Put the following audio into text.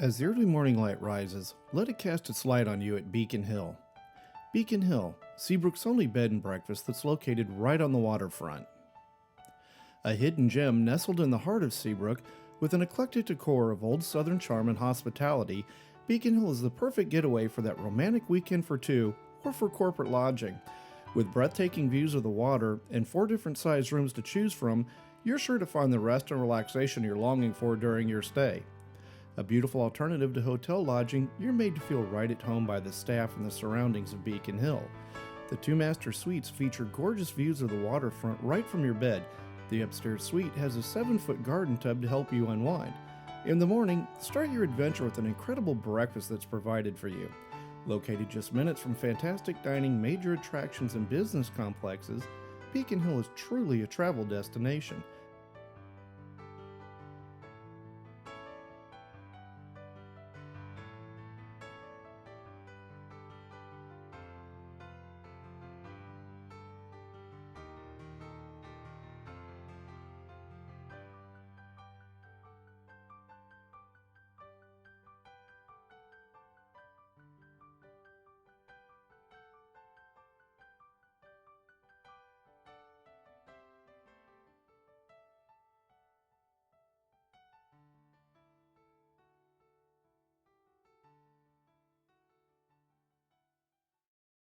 As the early morning light rises, let it cast its light on you at Beacon Hill. Beacon Hill, Seabrook's only bed and breakfast that's located right on the waterfront. A hidden gem nestled in the heart of Seabrook, with an eclectic decor of old Southern charm and hospitality, Beacon Hill is the perfect getaway for that romantic weekend for two or for corporate lodging. With breathtaking views of the water and 4 different sized rooms to choose from, you're sure to find the rest and relaxation you're longing for during your stay. A beautiful alternative to hotel lodging, you're made to feel right at home by the staff and the surroundings of Beacon Hill. The 2 master suites feature gorgeous views of the waterfront right from your bed. The upstairs suite has a 7-foot garden tub to help you unwind. In the morning, start your adventure with an incredible breakfast that's provided for you. Located just minutes from fantastic dining, major attractions, and business complexes, Beacon Hill is truly a travel destination.